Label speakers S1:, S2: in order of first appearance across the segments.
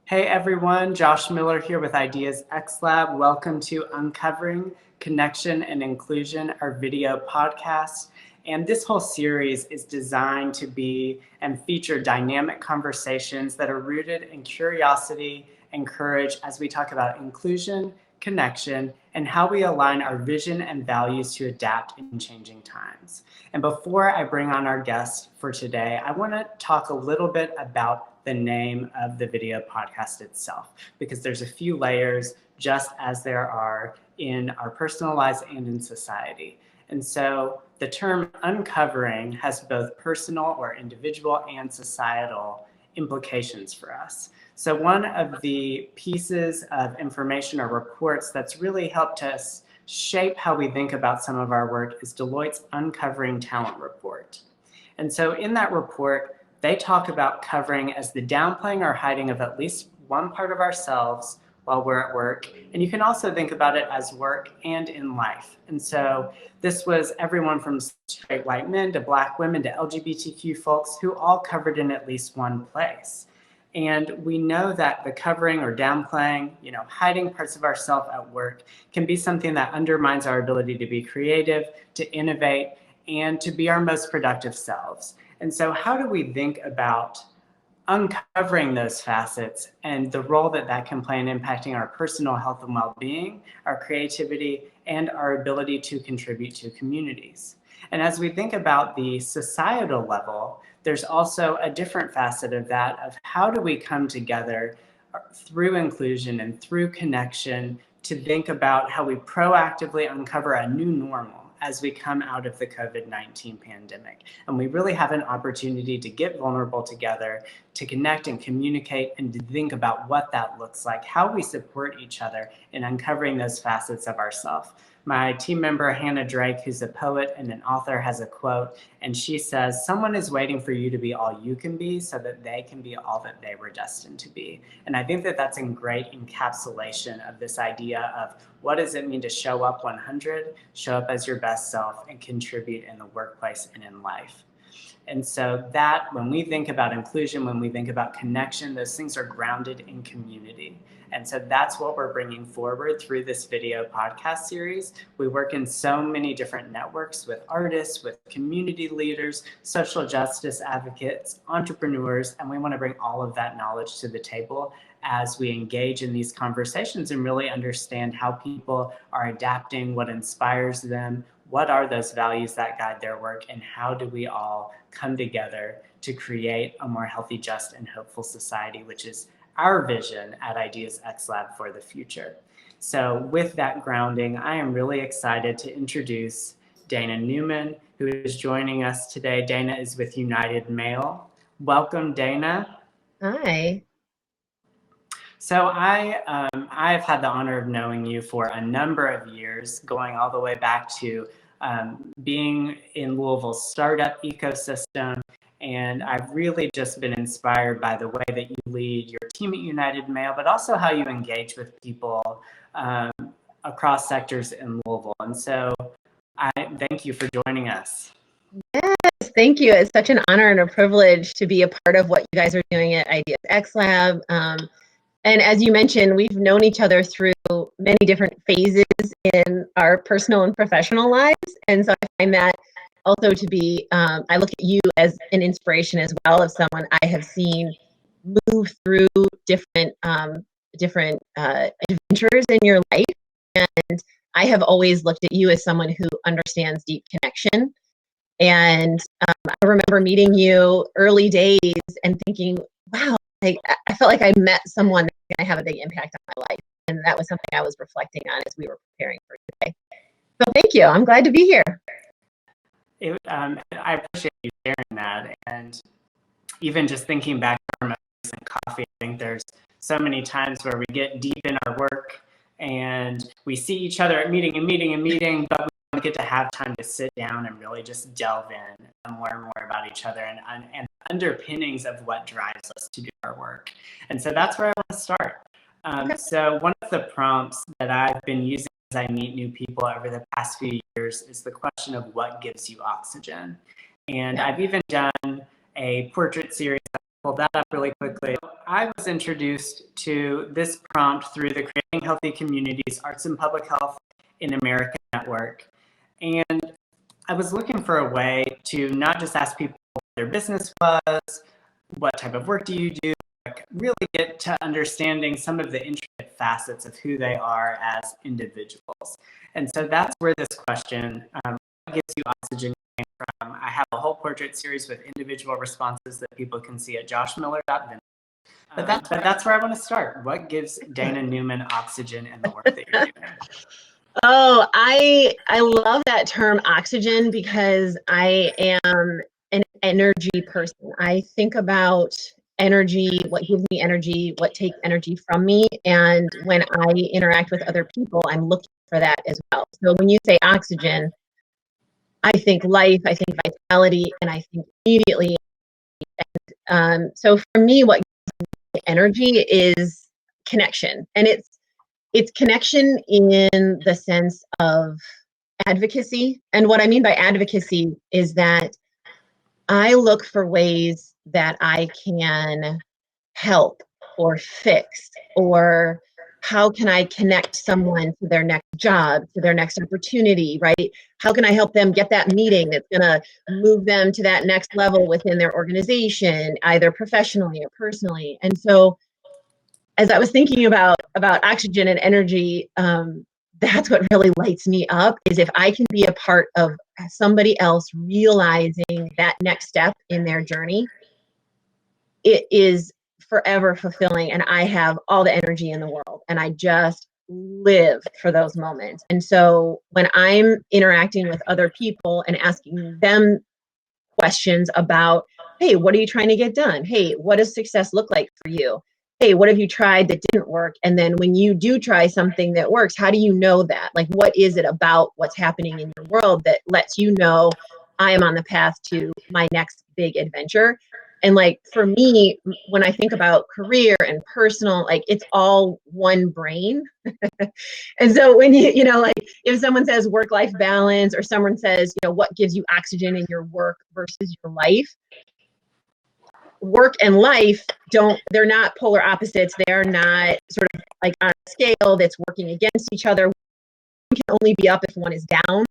S1: Hey everyone, Josh Miller here with IDEASxLab. Welcome to Uncovering Connection and Inclusion, our video podcast. And this whole series is designed to be and feature dynamic conversations that are rooted in curiosity and courage as we talk about inclusion, connection, and how we align our vision and values to adapt in changing times. And before I bring on our guest for today, I want to talk a little bit about the name of the video podcast itself, because there's a few layers just as there are in our personal lives and in society. And so the term uncovering has both personal or individual and societal implications for us. So one of the pieces of information or reports that's really helped us shape how we think about some of our work is Deloitte's Uncovering Talent report. And so in that report, they talk about covering as the downplaying or hiding of at least one part of ourselves while we're at work. And you can also think about it as work and in life. And so this was everyone from straight white men to Black women to LGBTQ folks who all covered in at least one place. And we know that the covering or downplaying, hiding parts of ourselves at work can be something that undermines our ability to be creative, to innovate, and to be our most productive selves. And so how do we think about uncovering those facets and the role that that can play in impacting our personal health and well-being, our creativity, and our ability to contribute to communities? And as we think about the societal level, there's also a different facet of that, of how do we come together through inclusion and through connection to think about how we proactively uncover a new normal as we come out of the COVID-19 pandemic. And we really have an opportunity to get vulnerable together, to connect and communicate, and to think about what that looks like, how we support each other in uncovering those facets of ourselves. My team member, Hannah Drake, who's a poet and an author, has a quote, and she says, "Someone is waiting for you to be all you can be so that they can be all that they were destined to be." And I think that that's a great encapsulation of this idea of what does it mean to show up 100, show up as your best self, and contribute in the workplace and in life. And so that when we think about inclusion, when we think about connection, those things are grounded in community. And so that's what we're bringing forward through this video podcast series. We work in so many different networks with artists, with community leaders, social justice advocates, entrepreneurs, and we want to bring all of that knowledge to the table as we engage in these conversations and really understand how people are adapting, what inspires them, what are those values that guide their work, and how do we all come together to create a more healthy, just, and hopeful society, which is our vision at IDEASxLab for the future. So with that grounding, I am really excited to introduce Dayna Neumann, who is joining us today. Dayna is with United Mail. Welcome, Dayna.
S2: Hi.
S1: So I've had the honor of knowing you for a number of years, going all the way back to being in Louisville's startup ecosystem. And I've really just been inspired by the way that you lead your team at United Mail, but also how you engage with people across sectors in Louisville. And so I thank you for joining us.
S2: Yes, thank you. It's such an honor and a privilege to be a part of what you guys are doing at IDEASxLab. And as you mentioned, we've known each other through many different phases in our personal and professional lives. And so I find that also to be, I look at you as an inspiration as well, of someone I have seen move through different adventures in your life. And I have always looked at you as someone who understands deep connection. And I remember meeting you early days and thinking, wow, I felt like I met someone that's going to have a big impact on my life. And that was something I was reflecting on as we were preparing for today. So thank you. I'm glad to be here.
S1: I appreciate you sharing that. And even just thinking back to our most recent coffee, I think there's so many times where we get deep in our work and we see each other at meeting, but we don't get to have time to sit down and really just delve in and learn more about each other and underpinnings of what drives us to do our work. And so that's where I want to start. So one of the prompts that I've been using as I meet new people over the past few years is the question of what gives you oxygen. And I've even done a portrait series pull that up really quickly. I was introduced to this prompt through the Creating Healthy Communities Arts and Public Health in America network. And I was looking for a way to not just ask people what their business was, what type of work do you do, like really get to understanding some of the intricate facets of who they are as individuals. And so that's where this question, what gives you oxygen, came from. I have a whole portrait series with individual responses that people can see at joshmiller.vintage. But that's where I want to start. What gives Dayna Neumann oxygen in the work that you're doing?
S2: Oh, I love that term oxygen because I am an energy person. I think about energy, what gives me energy, what takes energy from me. And when I interact with other people, I'm looking for that as well. So when you say oxygen, I think life, I think vitality, and I think immediately. And so for me, what gives me energy is connection. And it's connection in the sense of advocacy. And what I mean by advocacy is that I look for ways that I can help or fix, or how can I connect someone to their next job, to their next opportunity, right? How can I help them get that meeting that's going to move them to that next level within their organization, either professionally or personally? And so as I was thinking about oxygen and energy, that's what really lights me up, is if I can be a part of somebody else realizing that next step in their journey, it is forever fulfilling. And I have all the energy in the world and I just live for those moments. And so when I'm interacting with other people and asking them questions about, hey, what are you trying to get done? Hey, what does success look like for you? Hey, what have you tried that didn't work? And then when you do try something that works, how do you know that? Like, what is it about what's happening in your world that lets you know I am on the path to my next big adventure? And like, for me, when I think about career and personal, like it's all one brain. And so when like if someone says work-life balance, or someone says, what gives you oxygen in your work versus your life, work and life they're not polar opposites. They're not sort of like on a scale that's working against each other. One can only be up if one is down.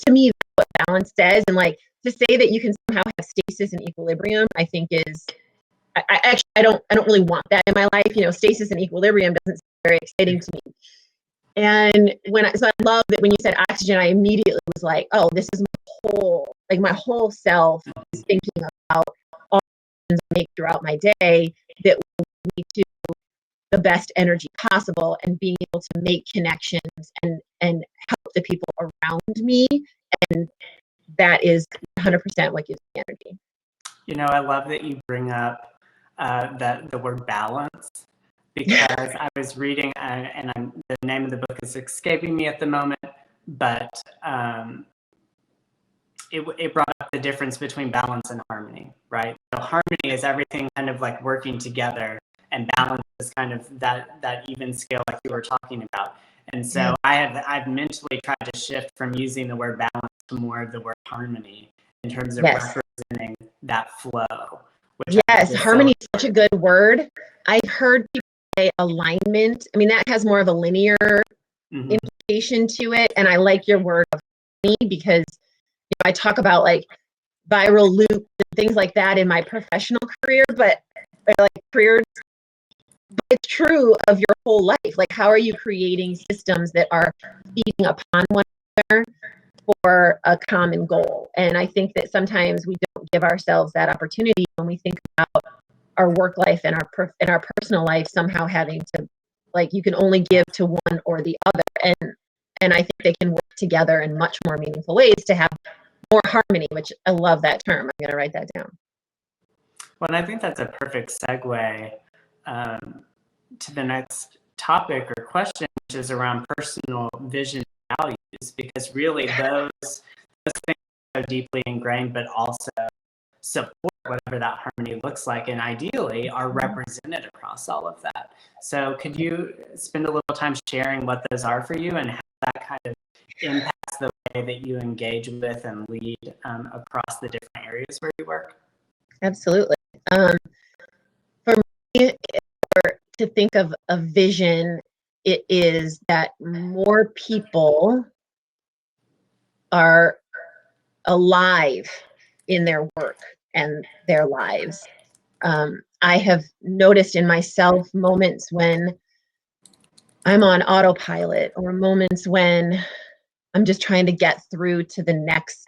S2: To me, that's what balance says. And like to say that you can somehow have stasis and equilibrium, I think is, I don't really want that in my life. Stasis and equilibrium doesn't seem very exciting to me. And so I love that when you said oxygen, I immediately was like, oh, this is my whole self is thinking about all the decisions I make throughout my day that will lead to the best energy possible, and being able to make connections and help the people around me. And that is 100% what gives me energy.
S1: I love that you bring up the word balance, because I was reading, and the name of the book is escaping me at the moment, but it brought up the difference between balance and harmony, right? So harmony is everything kind of like working together, and balance is kind of that even scale like you were talking about. And so I've mentally tried to shift from using the word balance to more of the word harmony in terms of representing that flow.
S2: Yes, harmony is such a good word. I've heard people say alignment. I mean, that has more of a linear implication to it. And I like your word of harmony, because I talk about like viral loops and things like that in my professional career, but it's true of your whole life. Like, how are you creating systems that are feeding upon one another for a common goal? And I think that sometimes we don't give ourselves that opportunity when we think about our work life and our personal life somehow having to, like, you can only give to one or the other. And I think they can work together in much more meaningful ways to have more harmony, which I love that term. I'm going to write that down.
S1: Well, and I think that's a perfect segue to the next topic or question, which is around personal vision and values, because really those things are so deeply ingrained, but also support whatever that harmony looks like, and ideally are represented across all of that. So could you spend a little time sharing what those are for you and how that kind of impacts the way that you engage with and lead across the different areas where you work?
S2: Absolutely. to think of a vision, it is that more people are alive in their work and their lives. I have noticed in myself moments when I'm on autopilot, or moments when I'm just trying to get through to the next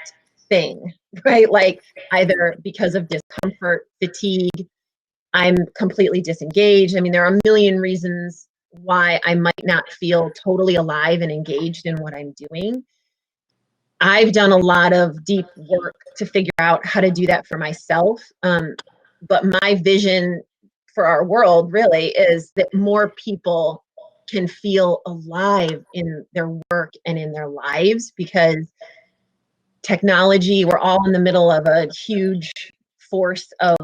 S2: thing, right? Like either because of discomfort, fatigue, I'm completely disengaged. I mean, there are a million reasons why I might not feel totally alive and engaged in what I'm doing. I've done a lot of deep work to figure out how to do that for myself. But my vision for our world really is that more people can feel alive in their work and in their lives, because technology, we're all in the middle of a huge force of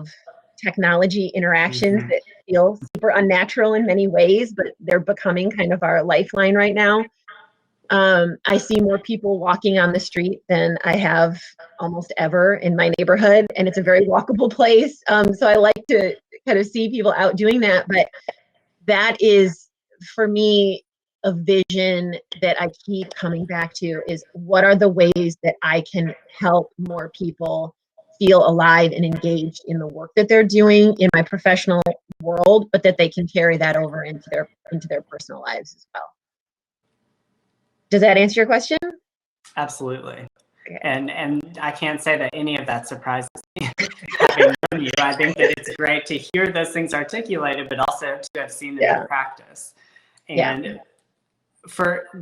S2: technology interactions that feel super unnatural in many ways, but they're becoming kind of our lifeline right now. I see more people walking on the street than I have almost ever in my neighborhood, and it's a very walkable place. So I like to kind of see people out doing that, but that is, for me, a vision that I keep coming back to is, what are the ways that I can help more people feel alive and engaged in the work that they're doing in my professional world, but that they can carry that over into their personal lives as well. Does that answer your question?
S1: Absolutely.
S2: Okay.
S1: And I can't say that any of that surprises me. Having known you, I think that it's great to hear those things articulated, but also to have seen them in practice. And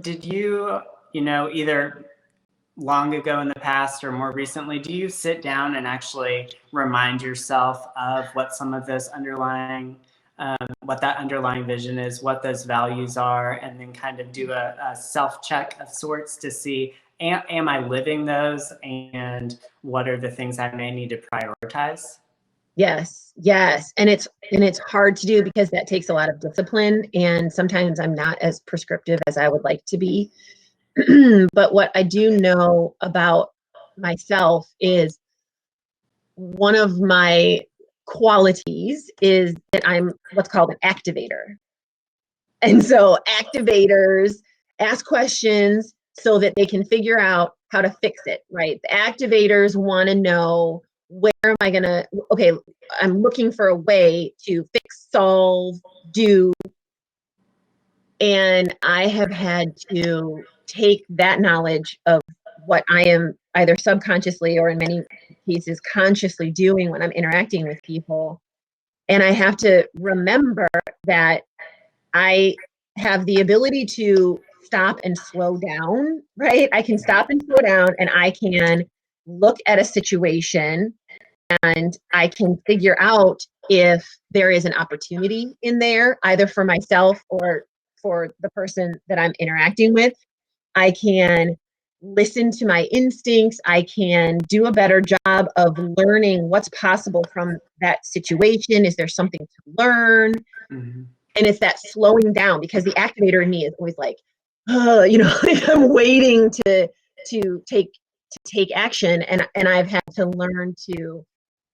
S1: did you, either long ago in the past or more recently, do you sit down and actually remind yourself of what some of those what that underlying vision is, what those values are, and then kind of do a self-check of sorts to see, am I living those, and what are the things I may need to prioritize?
S2: Yes. And it's hard to do because that takes a lot of discipline, and sometimes I'm not as prescriptive as I would like to be. But what I do know about myself is, one of my qualities is that I'm what's called an activator. And so activators ask questions so that they can figure out how to fix it, right? The activators want to know, where am I going to, okay, I'm looking for a way to fix, solve, do. And I have had to take that knowledge of what I am either subconsciously or in many cases consciously doing when I'm interacting with people. And I have to remember that I have the ability to stop and slow down, right? I can stop and slow down, and I can look at a situation, and I can figure out if there is an opportunity in there, either for myself or for the person that I'm interacting with. I can listen to my instincts. I can do a better job of learning what's possible from that situation. Is there something to learn?
S1: Mm-hmm.
S2: And it's that slowing down, because the activator in me is always like, oh, like I'm waiting to take action. And I've had to learn to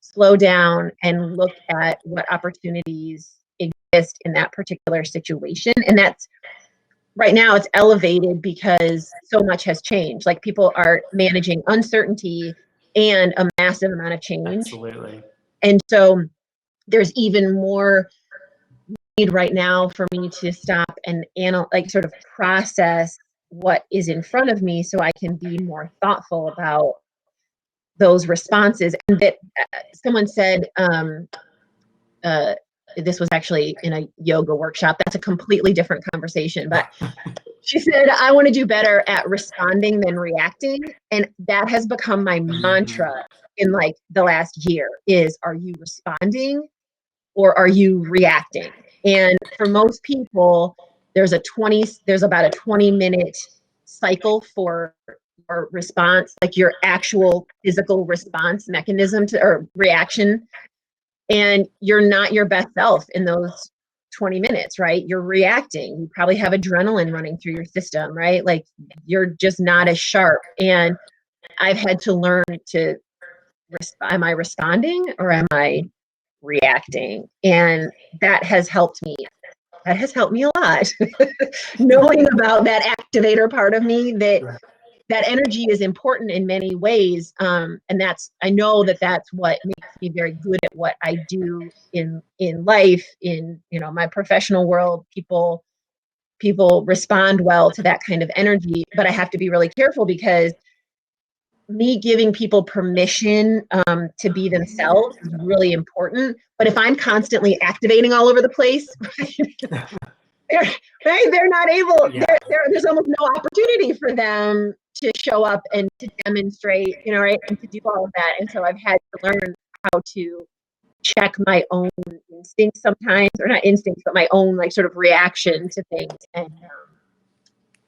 S2: slow down and look at what opportunities exist in that particular situation. And that's, right now it's elevated because so much has changed. Like, people are managing uncertainty and a massive amount of change.
S1: Absolutely.
S2: And so there's even more need right now for me to stop and sort of process what is in front of me, so I can be more thoughtful about those responses. And that someone said, this was actually in a yoga workshop. That's a completely different conversation, but she said, I want to do better at responding than reacting. And that has become my mantra in like the last year is, are you responding or are you reacting? And for most people, there's about a 20-minute cycle for response, like your actual physical response mechanism or reaction. And you're not your best self in those 20 minutes, right? You're reacting. You probably have adrenaline running through your system, right? Like, you're just not as sharp. And I've had to learn to, am I responding or am I reacting. And that has helped me. That has helped me a lot. Knowing about that activator part of me, that energy is important in many ways. And I know that's what makes me very good at what I do in life, in, my professional world. People respond well to that kind of energy, but I have to be really careful because me giving people permission to be themselves is really important. But if I'm constantly activating all over the place, they're not able, there's almost no opportunity for them to show up and to demonstrate, right, and to do all of that. And so I've had to learn how to check my own instincts sometimes, or not instincts, but my own sort of reaction to things,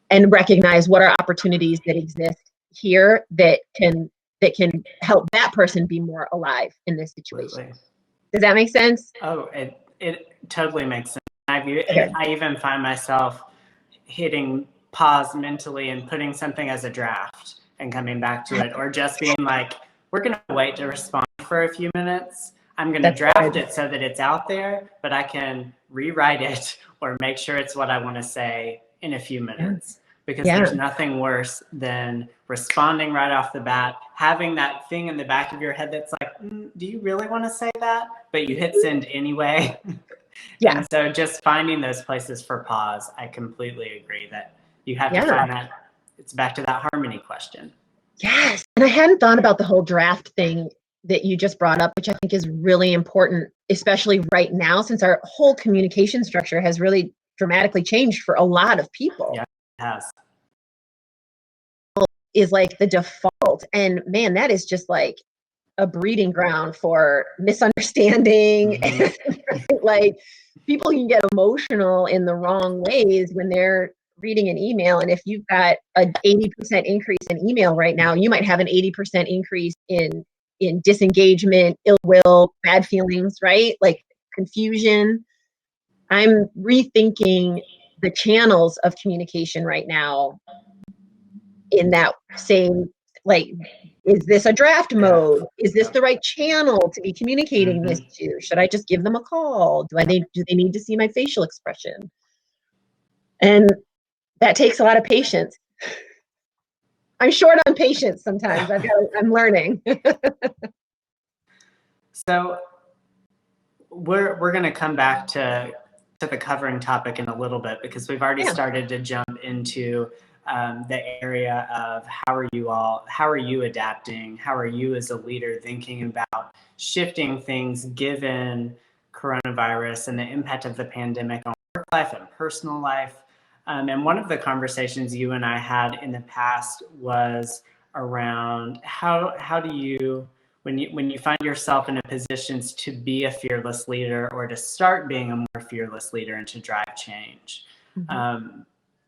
S2: and recognize what are opportunities that exist here that can help that person be more alive in this situation. Absolutely. Does that make sense?
S1: Oh, it totally makes sense. I even find myself hitting pause mentally and putting something as a draft and coming back to it, or just being like, we're going to wait to respond for a few minutes. I'm going to draft it so that it's out there, but I can rewrite it or make sure it's what I want to say in a few minutes. Because there's nothing worse than responding right off the bat, having that thing in the back of your head that's like, do you really want to say that? But you hit send anyway. And so just finding those places for pause, I completely agree that you have to find that. It's back to that harmony question.
S2: Yes. And I hadn't thought about the whole draft thing that you just brought up, which I think is really important, especially right now, since our whole communication structure has really dramatically changed for a lot of people.
S1: Yeah, it has.
S2: Is like the default. And man, that is just like a breeding ground for misunderstanding. And like people can get emotional in the wrong ways when they're reading an email. And if you've got an 80% increase in email right now, you might have an 80% increase in disengagement, ill will, bad feelings, right? Like confusion. I'm rethinking the channels of communication right now in that same, like, is this a draft mode? Is this the right channel to be communicating this to? Should I just give them a call? Do they need to see my facial expression? And that takes a lot of patience. I'm short on patience sometimes. I'm learning.
S1: So we're going to come back to the covering topic in a little bit, because we've already started to jump into the area of how are you adapting? How are you as a leader thinking about shifting things given coronavirus and the impact of the pandemic on work life and personal life? And one of the conversations you and I had in the past was around how do you, when you find yourself in a position to be a fearless leader or to start being a more fearless leader and to drive change,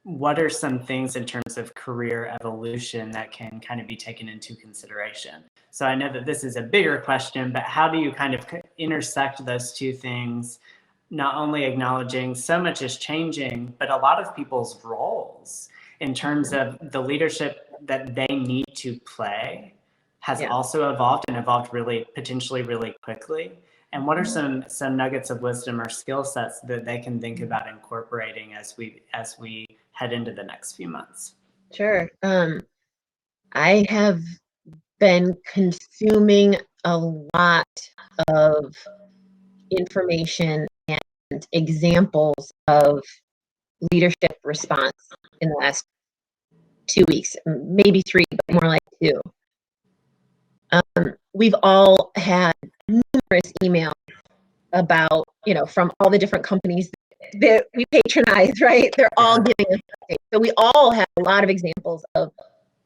S1: what are some things in terms of career evolution that can kind of be taken into consideration? So I know that this is a bigger question, but how do you kind of intersect those two things, not only acknowledging so much is changing, but a lot of people's roles in terms of the leadership that they need to play has also evolved, and evolved really potentially really quickly? And what are some nuggets of wisdom or skill sets that they can think about incorporating as we head into the next few months?
S2: Sure. I have been consuming a lot of information and examples of leadership response in the last 2 weeks, maybe 3, but more like 2. We've all had numerous emails about, from all the different companies that we patronize, right? They're all giving us updates. So we all have a lot of examples of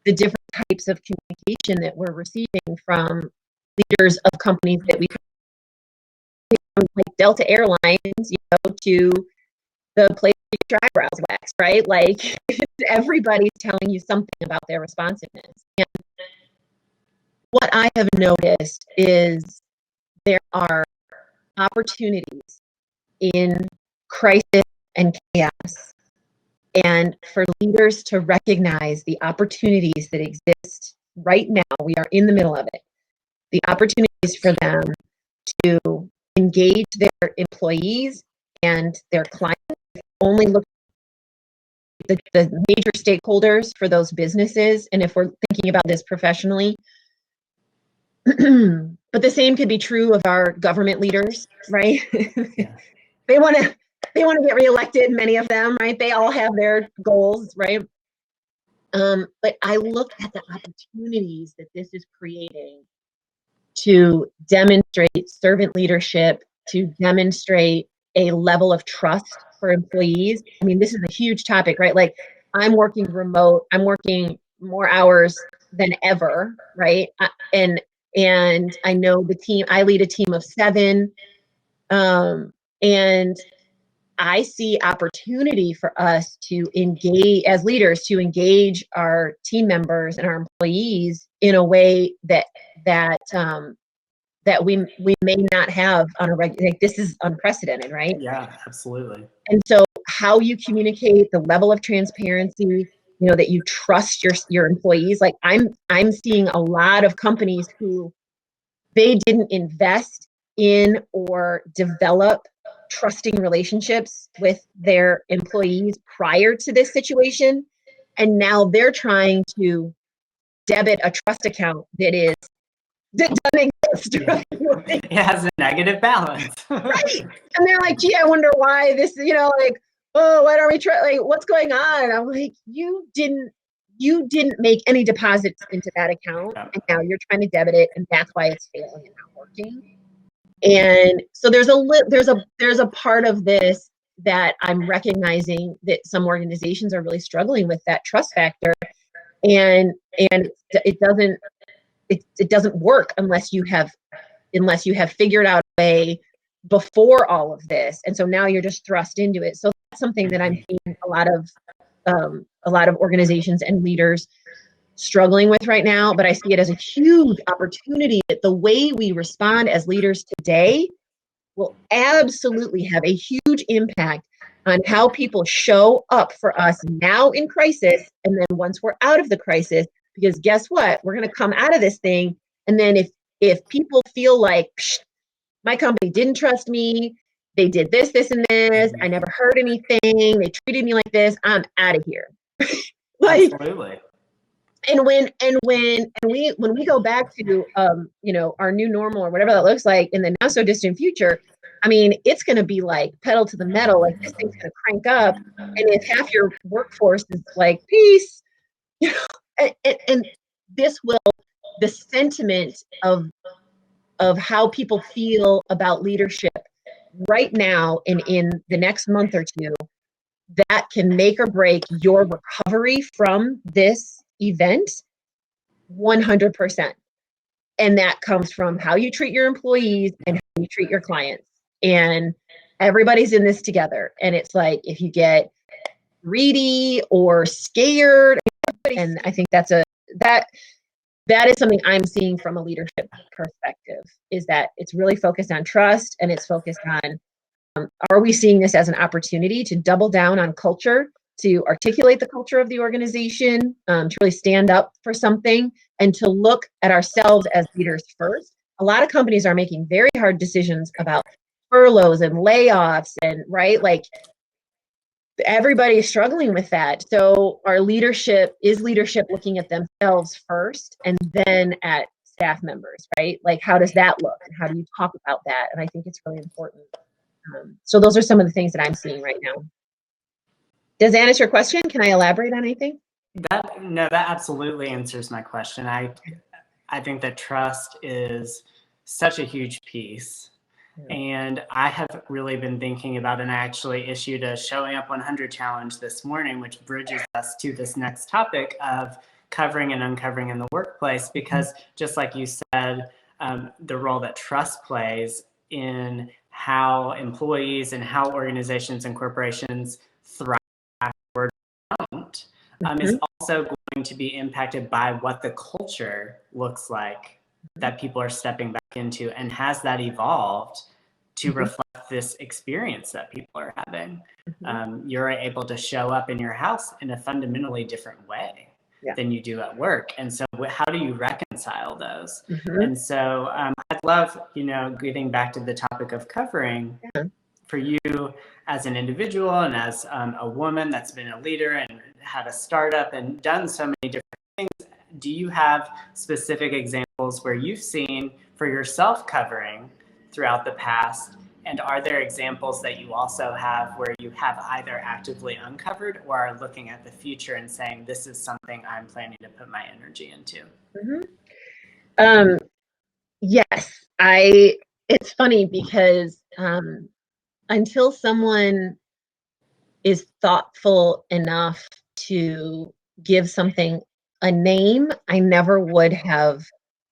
S2: the different types of communication that we're receiving from leaders of companies that we, like Delta Airlines, to the place where your eyebrows wax, right? Like everybody's telling you something about their responsiveness. And what I have noticed is there are opportunities in crisis and chaos, and for leaders to recognize the opportunities that exist right now. We are in the middle of it. The opportunities for them to engage their employees and their clients, only look at the major stakeholders for those businesses. And if we're thinking about this professionally, but the same could be true of our government leaders, right?
S1: Yeah.
S2: They want to get reelected, many of them, right? They all have their goals, right? But I look at the opportunities that this is creating to demonstrate servant leadership, to demonstrate a level of trust for employees. I mean, this is a huge topic, right? Like, I'm working remote, I'm working more hours than ever, right? And I know the team, I lead a team of 7, and I see opportunity for us to engage as leaders, to engage our team members and our employees in a way that we may not have on a regular. Like, this is unprecedented, right?
S1: Yeah, absolutely.
S2: And so, how you communicate, the level of transparency, that you trust your employees. Like, I'm seeing a lot of companies who they didn't invest in or develop trusting relationships with their employees prior to this situation. And now they're trying to debit a trust account that doesn't exist.
S1: Yeah.
S2: Right?
S1: It has a negative balance.
S2: Right. And they're like, gee, I wonder why this, like, oh, why don't we try? Like, what's going on? I'm like, you didn't make any deposits into that account,
S1: Yeah.
S2: and now you're trying to debit it, and that's why it's failing and not working. And so there's a part of this that I'm recognizing that some organizations are really struggling with, that trust factor, and it doesn't work unless you have figured out a way before all of this, and so now you're just thrust into it. So that's something that I'm seeing a lot of organizations and leaders struggling with right now, but I see it as a huge opportunity that the way we respond as leaders today will absolutely have a huge impact on how people show up for us now in crisis, and then once we're out of the crisis, because guess what? We're going to come out of this thing, and then if people feel like, my company didn't trust me, they did this, and this, I never heard anything, they treated me like this, I'm out of here. Like,
S1: absolutely.
S2: and when we go back to our new normal or whatever that looks like in the not so distant future, I mean, it's going to be like pedal to the metal, like this thing's going to crank up, and if half your workforce is like, peace, and this will, the sentiment of how people feel about leadership right now and in the next month or two, that can make or break your recovery from this event 100%. And that comes from how you treat your employees and how you treat your clients. And everybody's in this together. And it's like, if you get greedy or scared, and I think that is something I'm seeing from a leadership perspective, is that it's really focused on trust, and it's focused on, are we seeing this as an opportunity to double down on culture, to articulate the culture of the organization, to really stand up for something, and to look at ourselves as leaders first. A lot of companies are making very hard decisions about furloughs and layoffs, and right, like, everybody is struggling with that. So our leadership looking at themselves first, and then at staff members, right? Like, how does that look, and how do you talk about that? And I think it's really important. So those are some of the things that I'm seeing right now. Does that answer your question? Can I elaborate on anything?
S1: That absolutely answers my question. I think that trust is such a huge piece. Yeah. And I have really been thinking about, and I actually issued a Showing Up 100 challenge this morning, which bridges us to this next topic of covering and uncovering in the workplace, because just like you said, the role that trust plays in how employees and how organizations and corporations thrive or don't, is also going to be impacted by what the culture looks like that people are stepping back into, and has that evolved to reflect this experience that people are having. You're able to show up in your house in a fundamentally different way. than you do at work. And so how do you reconcile those?
S2: Mm-hmm.
S1: And so I'd love, getting back to the topic of covering, for you as an individual and as a woman that's been a leader and had a startup and done so many different things, do you have specific examples where you've seen for yourself covering throughout the past? And are there examples that you also have where you have either actively uncovered or are looking at the future and saying, this is something I'm planning to put my energy into?
S2: Mm-hmm. Yes, it's funny because until someone is thoughtful enough to give something a name, I never would have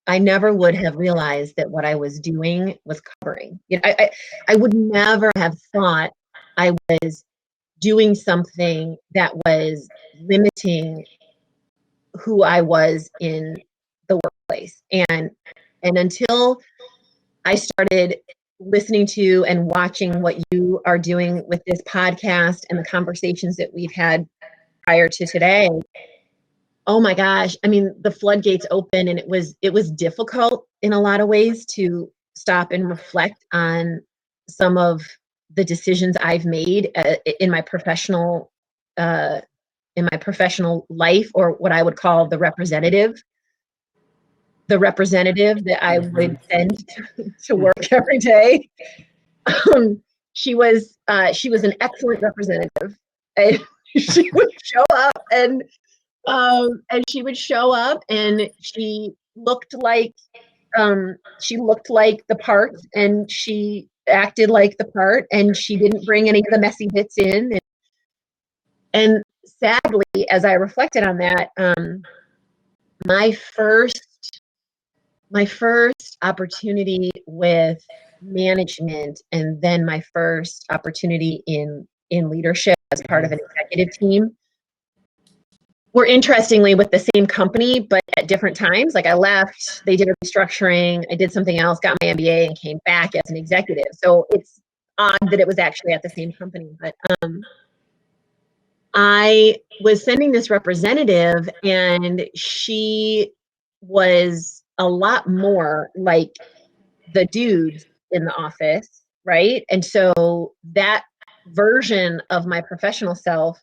S2: realized that what I was doing was covering. I would never have thought I was doing something that was limiting who I was in the workplace. And until I started listening to and watching what you are doing with this podcast and the conversations that we've had prior to today, oh my gosh, I mean, the floodgates open, and it was difficult in a lot of ways to stop and reflect on some of the decisions I've made in my professional life, or what I would call the representative that I would send to work every day. She was an excellent representative, and she would show up and she looked like the part, and she acted like the part, and she didn't bring any of the messy bits in. And sadly, as I reflected on that, my first opportunity with management, and then my first opportunity in leadership as part of an executive team, were interestingly with the same company, but at different times. Like, I left, they did a restructuring, I did something else, got my MBA, and came back as an executive. So it's odd that it was actually at the same company. But I was sending this representative, and she was a lot more like the dudes in the office, right? And so that version of my professional self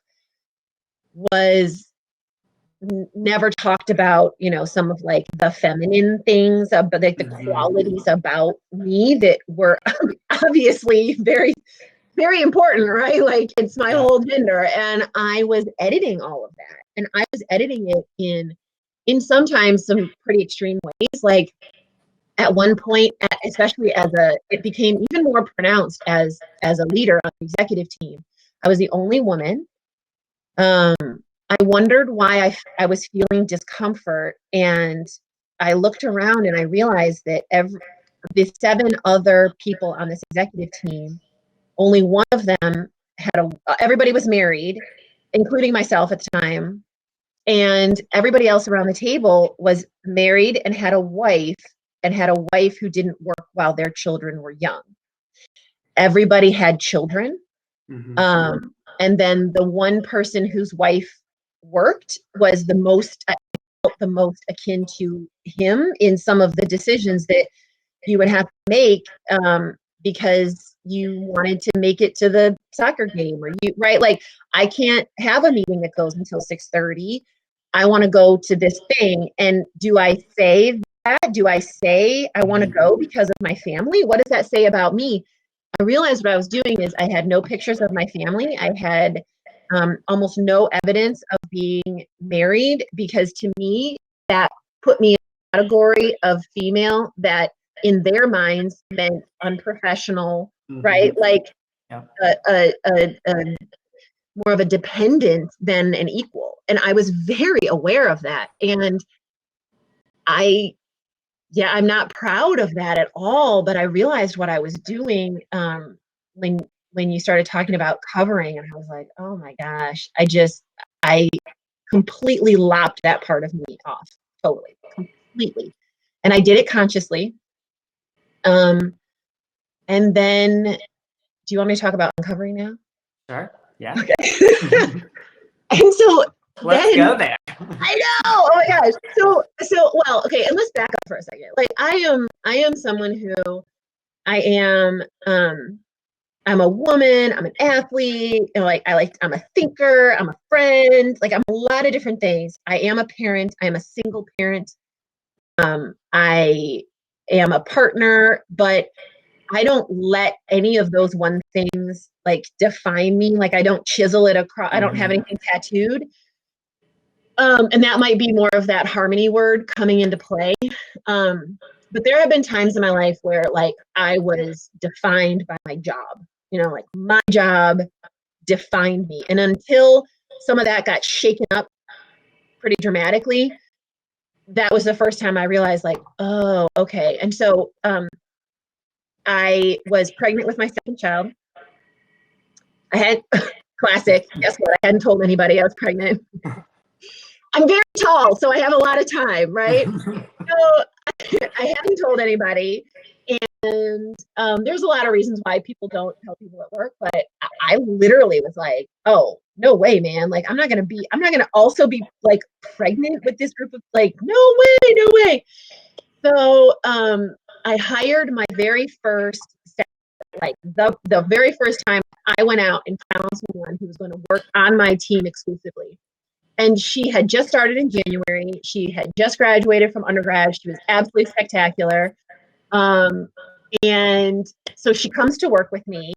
S2: was never talked about, some of like the feminine things, but like the qualities about me that were obviously very, very important, right? Like, it's my whole gender. And I was editing all of that. And I was editing it in sometimes some pretty extreme ways. Like, at one point, especially it became even more pronounced as a leader on the executive team. I was the only woman. I wondered why I was feeling discomfort, and I looked around and I realized that the 7 other people on this executive team, only one of them everybody was married, including myself at the time, and everybody else around the table was married and had a wife who didn't work while their children were young. Everybody had children. And then the one person whose wife worked was the most akin to him in some of the decisions that you would have to make, because you wanted to make it to the soccer game, right? Like, I can't have a meeting that goes until 6:30. I want to go to this thing. And do I say that? Do I say I want to go because of my family? What does that say about me? I realized what I was doing is I had no pictures of my family. I had almost no evidence of being married, because to me, that put me in a category of female that in their minds meant unprofessional, right? Like, more of a dependent than an equal. And I was very aware of that. And I'm not proud of that at all, but I realized what I was doing when you started talking about covering, and I was like, oh my gosh, I completely lopped that part of me off, totally, completely. And I did it consciously. And then, do you want me to talk about uncovering now?
S1: Sure. Yeah.
S2: Okay. And so
S1: let's go there.
S2: I know. Oh my gosh. So well, okay, and let's back up for a second. Like I am someone who I am I'm a woman, I'm an athlete, and I'm a thinker, I'm a friend, like I'm a lot of different things. I am a parent, I am a single parent. I am a partner, but I don't let any of those one things like define me. Like I don't chisel it across, I don't have anything tattooed. And that might be more of that harmony word coming into play. But there have been times in my life where like I was defined by my job, like my job defined me. And until some of that got shaken up pretty dramatically, that was the first time I realized like, oh, okay. And so I was pregnant with my second child. I had classic, guess what? I hadn't told anybody I was pregnant. I'm very tall, so I have a lot of time, right? So I hadn't told anybody. And there's a lot of reasons why people don't tell people at work, but I literally was like, oh, no way, man. Like, I'm not going to also be like pregnant with this group of like, no way. So I hired my very first, like the very first time I went out and found someone who was going to work on my team exclusively. And she had just started in January. She had just graduated from undergrad. She was absolutely spectacular. And so she comes to work with me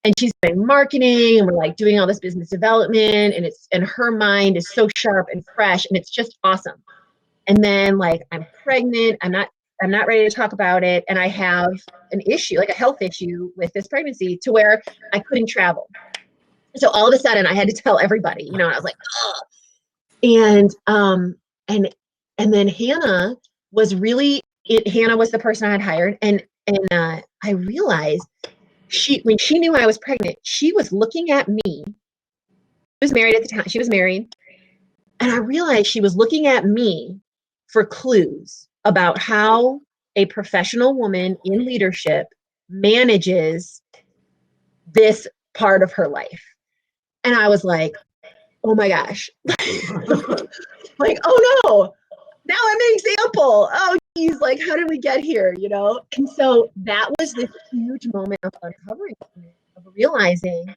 S2: and she's doing marketing and we're like doing all this business development and her mind is so sharp and fresh and it's just awesome. And then like I'm pregnant, I'm not ready to talk about it. And I have an issue, like a health issue with this pregnancy to where I couldn't travel. So all of a sudden I had to tell everybody, and I was like, oh. And then Hannah was the person I had hired. And I realized when she knew I was pregnant, she was looking at me. She was married at the time. She was married. And I realized she was looking at me for clues about how a professional woman in leadership manages this part of her life. And I was like, oh my gosh. Like, oh no, now I'm an example. Oh geez, like how did we get here? And so that was this huge moment of uncovering, of realizing,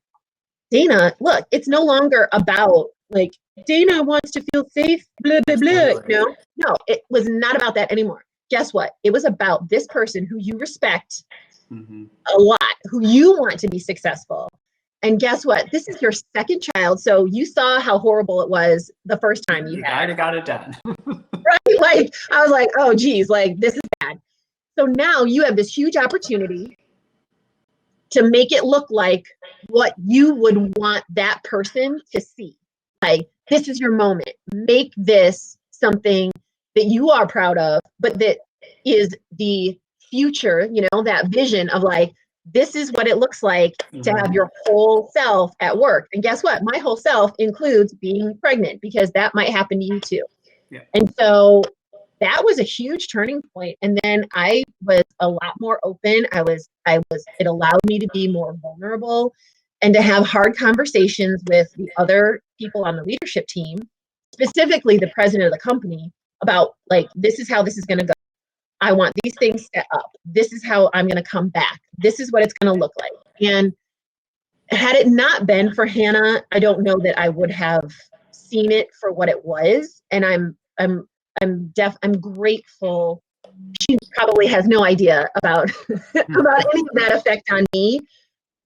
S2: Dayna, look, it's no longer about like Dayna wants to feel safe, blah blah blah. No, it was not about that anymore. Guess what? It was about this person who you respect a lot, who you want to be successful. And guess what? This is your second child. So you saw how horrible it was the first time you had
S1: it. Got it done.
S2: Right? Like, I was like, oh, geez, like, this is bad. So now you have this huge opportunity to make it look like what you would want that person to see. Like, this is your moment. Make this something that you are proud of, but that is the future, that vision of like, this is what it looks like to have your whole self at work. And guess what? My whole self includes being pregnant because that might happen to you too. Yeah. And so that was a huge turning point. And then I was a lot more open. It allowed me to be more vulnerable and to have hard conversations with the other people on the leadership team, specifically the president of the company, about like, this is how this is going to go. I want these things set up. This is how I'm going to come back. This is what it's going to look like. And had it not been for Hannah, I don't know that I would have seen it for what it was. And I'm grateful. She probably has no idea about about any of that effect on me,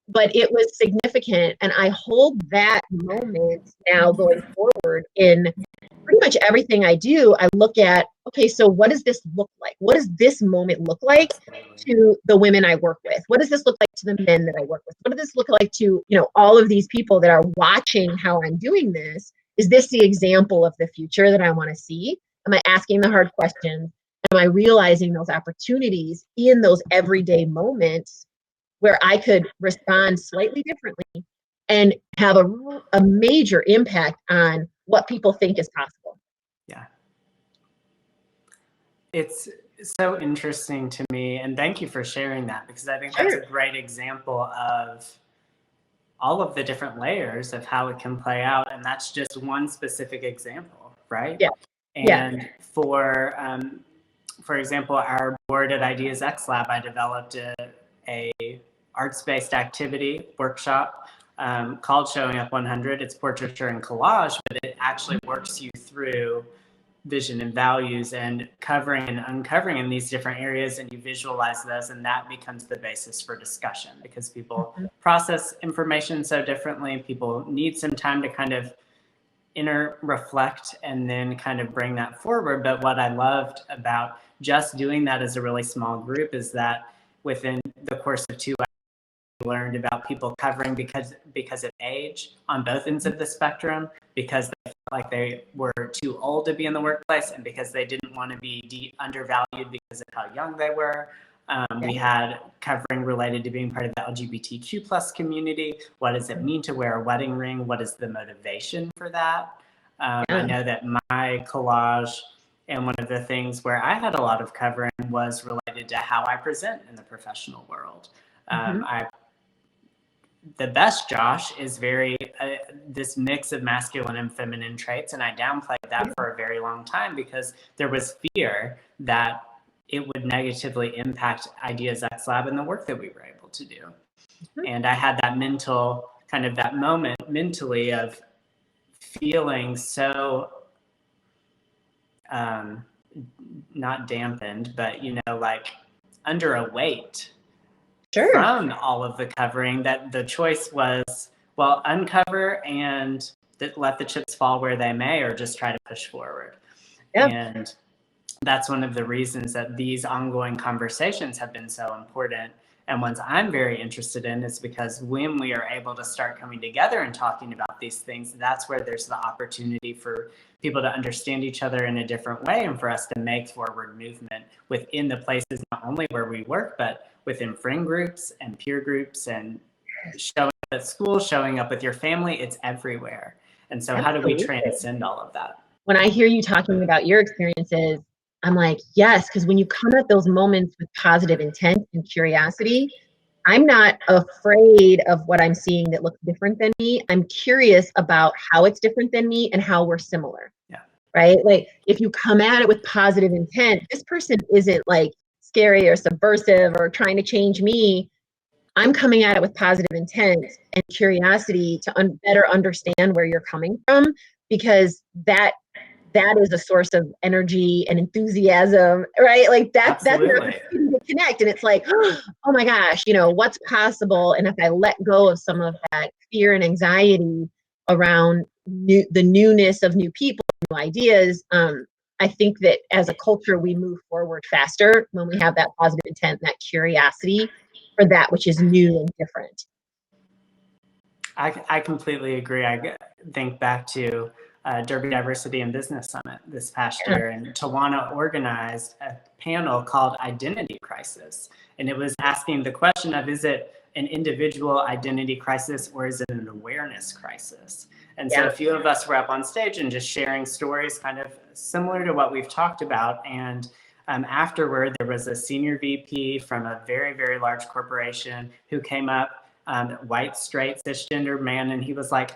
S2: but it was significant. And I hold that moment now going forward in pretty much everything I do. I look at, okay, so what does this look like? What does this moment look like to the women I work with? What does this look like to the men that I work with? What does this look like to, all of these people that are watching how I'm doing this? Is this the example of the future that I want to see? Am I asking the hard questions? Am I realizing those opportunities in those everyday moments where I could respond slightly differently and have a major impact on what people think is possible?
S1: Yeah. It's so interesting to me, and thank you for sharing that, because I think that's a great example of all of the different layers of how it can play out, and that's just one specific example. right?
S2: Yeah.
S1: And for example, our board at IDEASxLab, I developed a arts-based activity workshop called Showing Up 100. It's portraiture and collage, but it actually works you through vision and values and covering and uncovering in these different areas, and you visualize those, and that becomes the basis for discussion because people process information so differently. People need some time to kind of inner reflect and then kind of bring that forward. But what I loved about just doing that as a really small group is that within the course of 2 hours, I learned about people covering because of age on both ends of the spectrum, because they felt like they were too old to be in the workplace, and because they didn't want to be undervalued because of how young they were. We had covering related to being part of the LGBTQ plus community. What does it mean to wear a wedding ring? What is the motivation for that? I know that my collage, and one of the things where I had a lot of covering was related to how I present in the professional world. The best Josh is very this mix of masculine and feminine traits, and I downplayed that for a very long time because there was fear that it would negatively impact IDEASxLab and the work that we were able to do. And I had that that moment mentally of feeling so not dampened, but like under a weight from all of the covering, that the choice was, well, uncover and let the chips fall where they may, or just try to push forward. And that's one of the reasons that these ongoing conversations have been so important. And ones I'm very interested in is because when we are able to start coming together and talking about these things, that's where there's the opportunity for people to understand each other in a different way, and for us to make forward movement within the places not only where we work, but within friend groups and peer groups, and showing up at school, showing up with your family. It's everywhere. And so how do we transcend all of that?
S2: When I hear you talking about your experiences, I'm like, yes, because when you come at those moments with positive intent and curiosity, I'm not afraid of what I'm seeing that looks different than me. I'm curious about how it's different than me and how we're similar. Right? Like, if you come at it with positive intent, this person isn't like scary or subversive or trying to change me. I'm coming at it with positive intent and curiosity to better understand where you're coming from, because that is a source of energy and enthusiasm, right? Like that's to connect. And it's like, oh my gosh, what's possible? And if I let go of some of that fear and anxiety around the newness of new people, new ideas, I think that as a culture, we move forward faster when we have that positive intent, that curiosity for that which is new and different.
S1: I completely agree. I think back to Derby Diversity and Business Summit this past year, and Tawana organized a panel called Identity Crisis. And it was asking the question of, is it an individual identity crisis or is it an awareness crisis? And so a few of us were up on stage and just sharing stories kind of similar to what we've talked about. And afterward, there was a senior VP from a very, very large corporation who came up, white, straight, cisgender man, and he was like,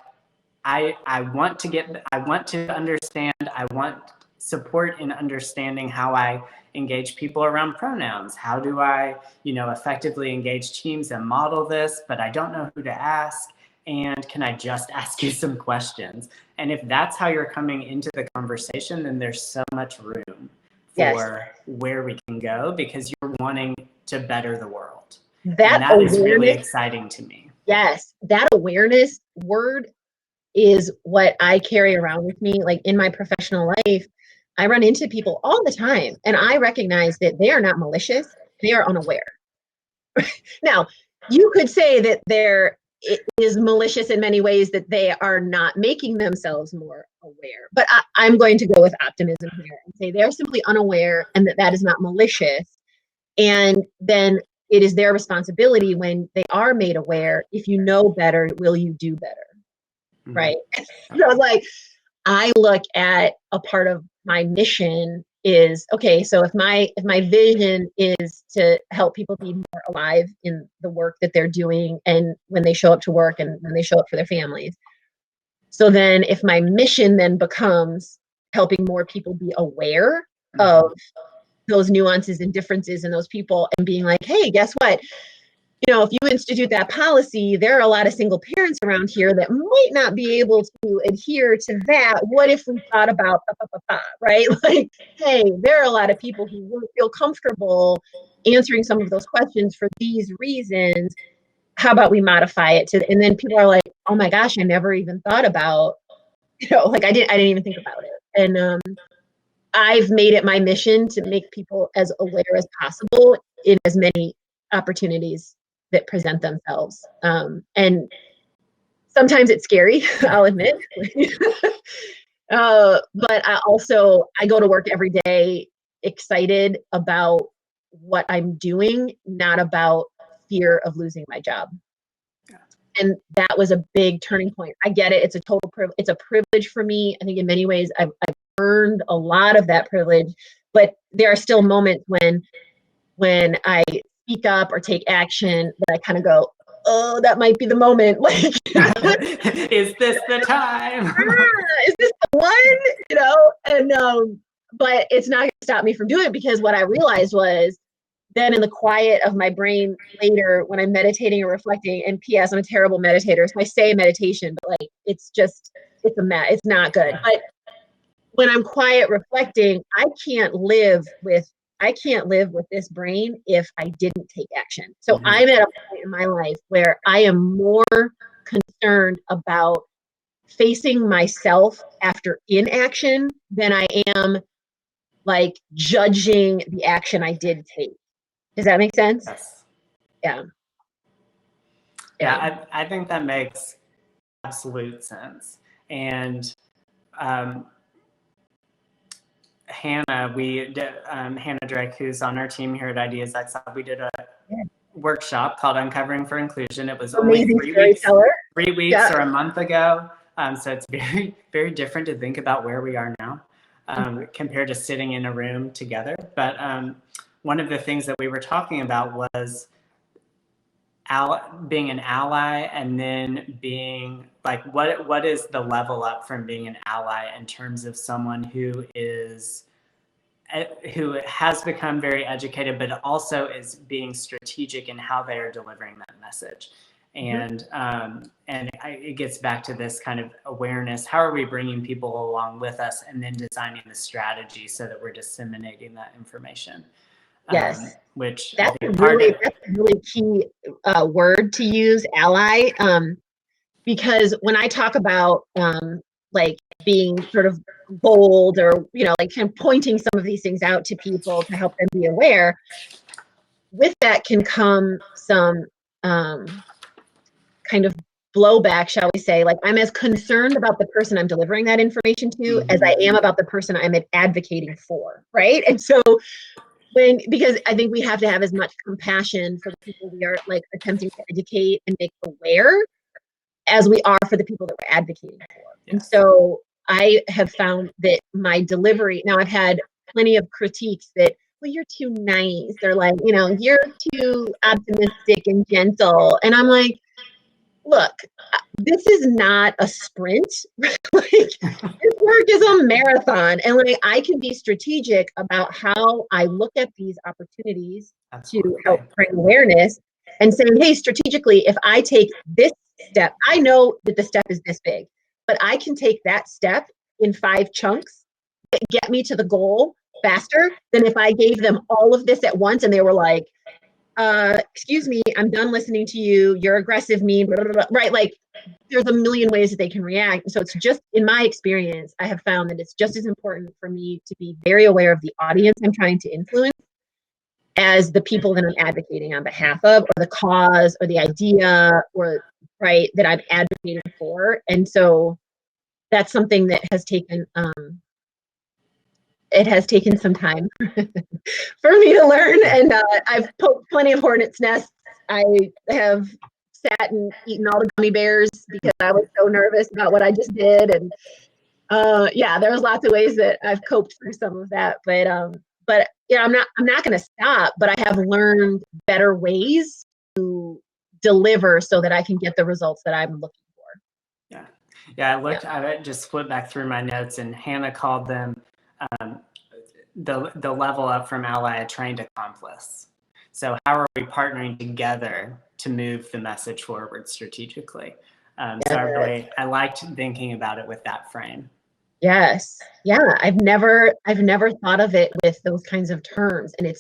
S1: I want to understand, I want support in understanding how I engage people around pronouns. How do I, effectively engage teams and model this, but I don't know who to ask. And can I just ask you some questions? And if that's how you're coming into the conversation, then there's so much room for where we can go, because you're wanting to better the world. That is really exciting to me.
S2: Yes, that awareness word is what I carry around with me. Like in my professional life, I run into people all the time, and I recognize that they are not malicious, they are unaware. Now, you could say that it is malicious in many ways, that they are not making themselves more aware. But I'm going to go with optimism here and say they're simply unaware, and that is not malicious. And then it is their responsibility, when they are made aware, if you know better, will you do better? Right? So like, I look at a part of my mission is, okay, so if my vision is to help people be more alive in the work that they're doing, and when they show up to work and when they show up for their families. So then if my mission then becomes helping more people be aware of those nuances and differences in those people, and being like, hey, guess what? You know, if you institute that policy, there are a lot of single parents around here that might not be able to adhere to that. What if we thought about, right? Like, hey, there are a lot of people who won't feel comfortable answering some of those questions for these reasons. How about we modify it to, and then people are like, oh my gosh, I never even thought about, like I didn't even think about it. And I've made it my mission to make people as aware as possible in as many opportunities that present themselves. And sometimes it's scary, I'll admit. But I go to work every day excited about what I'm doing, not about fear of losing my job. And that was a big turning point. I get it. It's a total privilege. It's a privilege for me. I think in many ways I've earned a lot of that privilege, but there are still moments when I speak up or take action that I kind of go, oh, that might be the moment. Like,
S1: is this the time?
S2: Is this the one? And but it's not going to stop me from doing it, because what I realized was then in the quiet of my brain later when I'm meditating or reflecting, and P.S. I'm a terrible meditator, so I say meditation, but like it's a mess. It's not good. But when I'm quiet reflecting, I can't live with this brain if I didn't take action. So I'm at a point in my life where I am more concerned about facing myself after inaction than I am like judging the action I did take. Does that make sense?
S1: Yes.
S2: Yeah.
S1: Yeah, I think that makes absolute sense. And Hannah, Hannah Drake, who's on our team here at IDEASxLab, we did a workshop called Uncovering for Inclusion. It was only 3 weeks or a month ago. So it's very, very different to think about where we are now compared to sitting in a room together. But one of the things that we were talking about was being an ally, and then being like, what is the level up from being an ally in terms of someone who has become very educated, but also is being strategic in how they are delivering that message. And it gets back to this kind of awareness. How are we bringing people along with us, and then designing the strategy so that we're disseminating that information?
S2: Yes.
S1: Which
S2: that's a really key word to use, ally. Because when I talk about like being sort of bold, or like kind of pointing some of these things out to people to help them be aware, with that can come some kind of blowback, shall we say. Like, I'm as concerned about the person I'm delivering that information to as I am about the person I'm advocating for, right? And so because I think we have to have as much compassion for the people we are like attempting to educate and make aware as we are for the people that we're advocating for. Yes. And so I have found that my delivery, now I've had plenty of critiques that, well, you're too nice. They're like, you're too optimistic and gentle. And I'm like, look, this is not a sprint. Like, this work is a marathon. And like, I can be strategic about how I look at these opportunities to help bring awareness, and saying, hey, strategically, if I take this step, I know that the step is this big, but I can take that step in 5 chunks that get me to the goal faster than if I gave them all of this at once and they were like, excuse me, I'm done listening to you. You're aggressive, mean, blah, blah, blah, right? Like, there's a million ways that they can react. So it's just, in my experience, I have found that it's just as important for me to be very aware of the audience I'm trying to influence as the people that I'm advocating on behalf of, or the cause, or the idea, or right, that I'm advocating for. And so that's something that has taken it has taken some time for me to learn, and I've poked plenty of hornets' nests. I have sat and eaten all the gummy bears because I was so nervous about what I just did, and there's lots of ways that I've coped through some of that. But I'm not going to stop. But I have learned better ways to deliver so that I can get the results that I'm looking for.
S1: Yeah, I just flipped back through my notes, and Hannah called them um, the level up from ally, a trained accomplice. So how are we partnering together to move the message forward strategically? So I liked thinking about it with that frame.
S2: Yes. Yeah. I've never thought of it with those kinds of terms. And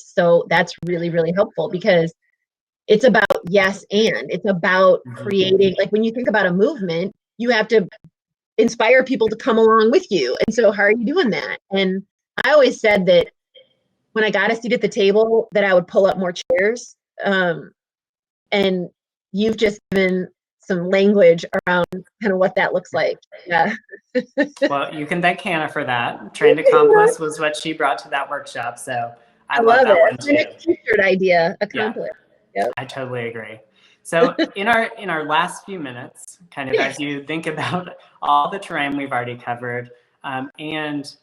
S2: that's really, really helpful because it's about yes and it's about creating, like when you think about a movement, you have to inspire people to come along with you. And so how are you doing that? And I always said that when I got a seat at the table that I would pull up more chairs. And you've just given some language around kind of what that looks like. Yeah.
S1: Well, you can thank Hannah for that. Trained accomplice was what she brought to that workshop. So I love that one too.
S2: The next t-shirt idea, accomplished.
S1: Yeah, yep. I totally agree. So in our last few minutes, kind of as you think about all the terrain we've already covered, and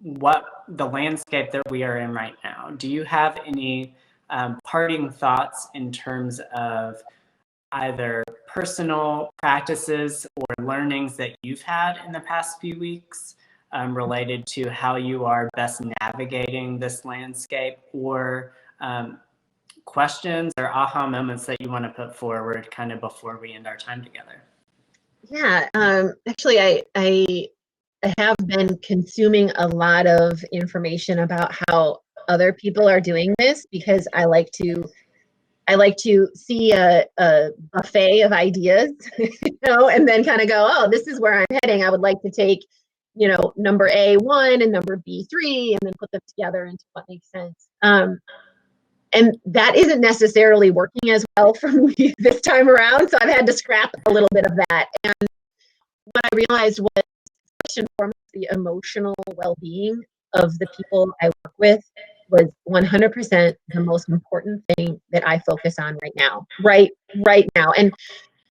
S1: what the landscape that we are in right now, do you have any parting thoughts in terms of either personal practices or learnings that you've had in the past few weeks related to how you are best navigating this landscape, or questions or aha moments that you want to put forward kind of before we end our time together?
S2: Yeah, actually, I have been consuming a lot of information about how other people are doing this because I like to see a buffet of ideas, and then kind of go, oh, this is where I'm heading. I would like to take, number A1 and number B3 and then put them together into what makes sense. And that isn't necessarily working as well for me this time around. So I've had to scrap a little bit of that. And what I realized was, first and foremost, the emotional well-being of the people I work with was 100% the most important thing that I focus on right now. Right now. And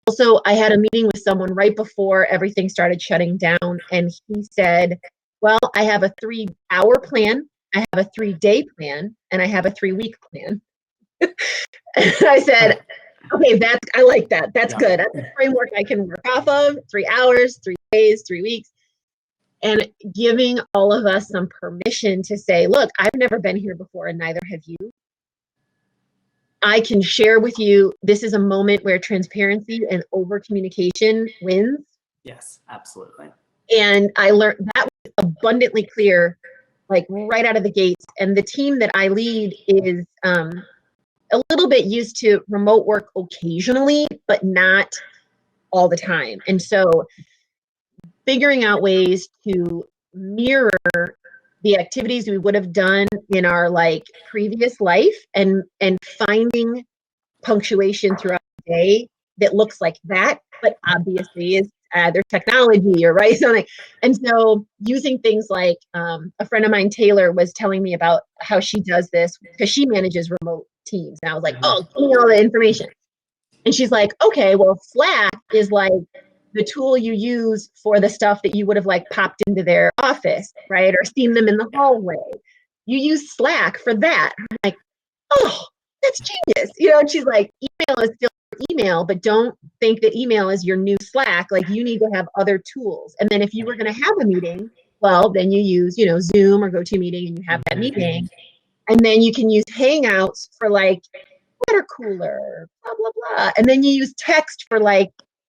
S2: also, I had a meeting with someone right before everything started shutting down, and he said, well, I have a 3-hour plan, I have a 3-day plan, and I have a 3-week plan. And I said, okay, I like that. That's good. That's a framework I can work off of. 3 hours, 3 days, 3 weeks. And giving all of us some permission to say, look, I've never been here before and neither have you. I can share with you, this is a moment where transparency and over communication wins.
S1: Yes, absolutely.
S2: And I learned that was abundantly clear, like right out of the gates. And the team that I lead is a little bit used to remote work occasionally, but not all the time. And so figuring out ways to mirror the activities we would have done in our previous life and finding punctuation throughout the day that looks like that, but obviously is either technology or something. And so using things like a friend of mine, Taylor, was telling me about how she does this because she manages remote teams. And I was like, oh, give me all the information. And she's like, okay, well, Slack is like the tool you use for the stuff that you would have popped into their office, right? Or seen them in the hallway. You use Slack for that. I'm like, oh, that's genius. And she's like, email is still email, but don't think that email is your new Slack. You need to have other tools. And then if you were going to have a meeting, well, then you use, Zoom or GoToMeeting and you have that meeting. And then you can use Hangouts for water cooler, blah, blah, blah. And then you use text for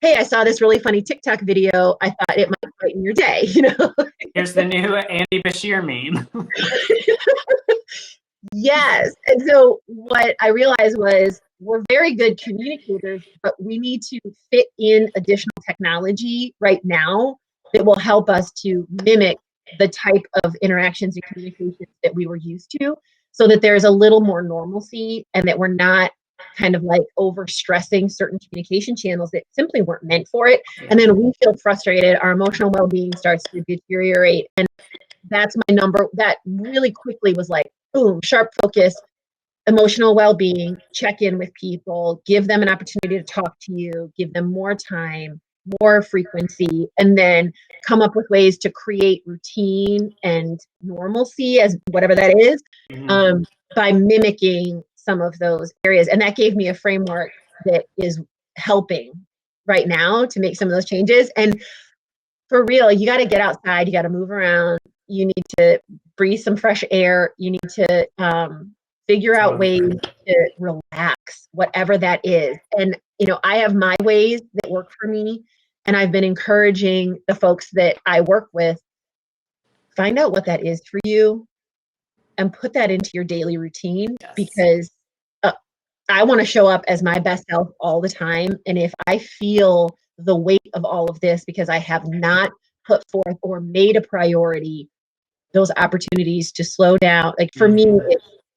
S2: hey, I saw this really funny TikTok video. I thought it might brighten your day,
S1: Here's the new Andy Bashir meme.
S2: Yes. And so what I realized was we're very good communicators, but we need to fit in additional technology right now that will help us to mimic the type of interactions and communications that we were used to, so that there's a little more normalcy and that we're not kind of over stressing certain communication channels that simply weren't meant for it. And then we feel frustrated, our emotional well-being starts to deteriorate. And that's my number. That really quickly was boom, sharp focus, emotional well-being, check in with people, give them an opportunity to talk to you, give them more time, more frequency, and then come up with ways to create routine and normalcy, as whatever that is, by mimicking some of those areas. And that gave me a framework that is helping right now to make some of those changes. And for real, you got to get outside, you got to move around, you need to breathe some fresh air, you need to figure out ways to relax, whatever that is. And, you know, I have my ways that work for me. And I've been encouraging the folks that I work with, find out what that is for you and put that into your daily routine, because I want to show up as my best self all the time. And if I feel the weight of all of this because I have not put forth or made a priority those opportunities to slow down, like for me,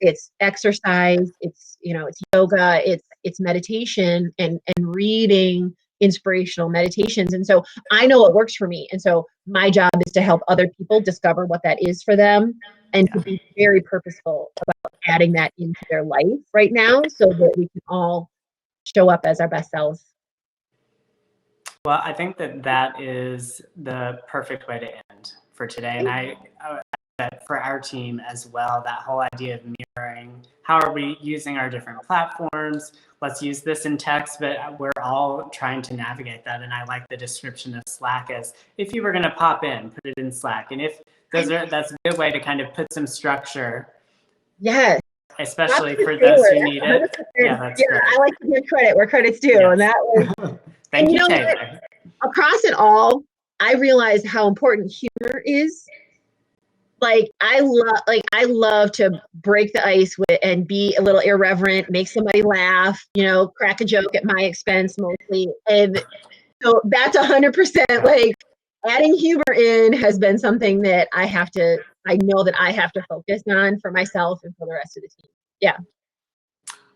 S2: it's exercise, it's, you know, it's yoga, it's meditation and reading inspirational meditations. And so I know what works for me. And so my job is to help other people discover what that is for them and to be very purposeful about adding that into their life right now so that we can all show up as our best selves.
S1: Well, I think that that is the perfect way to end for today. And I for our team as well, that whole idea of mirroring, how are we using our different platforms? Let's use this in text, but we're all trying to navigate that. And I like the description of Slack as if you were going to pop in, put it in Slack. And if that's a good way to kind of put some structure.
S2: Yes.
S1: Especially for those who need it. Yeah, that's great.
S2: I like to give credit where credit's due. Yes. And that was
S1: Thank you, Taylor.
S2: Across it all, I realized how important humor is. Like I love to break the ice with and be a little irreverent, make somebody laugh, you know, crack a joke at my expense mostly. And so that's 100% like adding humor in has been something that I know that I have to focus on for myself and for the rest of the team. Yeah.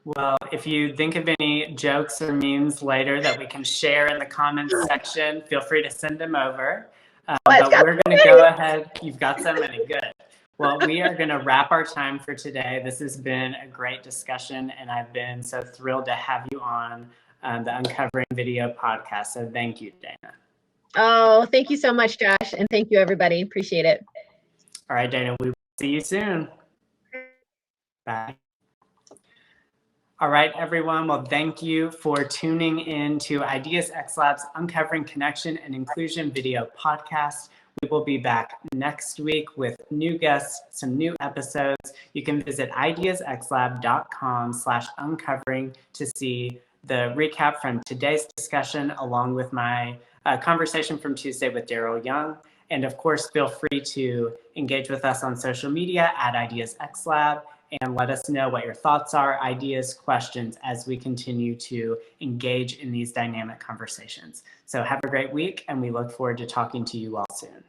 S1: Well, if you think of any jokes or memes later that we can share in the comments section, feel free to send them over. But we're going to go ahead. You've got so many. Good. Well, we are going to wrap our time for today. This has been a great discussion, and I've been so thrilled to have you on the Uncovering Video podcast. So thank you, Dayna.
S2: Oh, thank you so much, Josh. And thank you, everybody. Appreciate it.
S1: All right, Dayna, we will see you soon. Bye. All right, everyone. Well, thank you for tuning in to IDEASxLab's Uncovering Connection and Inclusion video podcast. We will be back next week with new guests, some new episodes. You can visit IDEASxLab.com/uncovering to see the recap from today's discussion, along with my conversation from Tuesday with Daryl Young. And of course, feel free to engage with us on social media at IDEASxLab and let us know what your thoughts are, ideas, questions as we continue to engage in these dynamic conversations. So have a great week, and we look forward to talking to you all soon.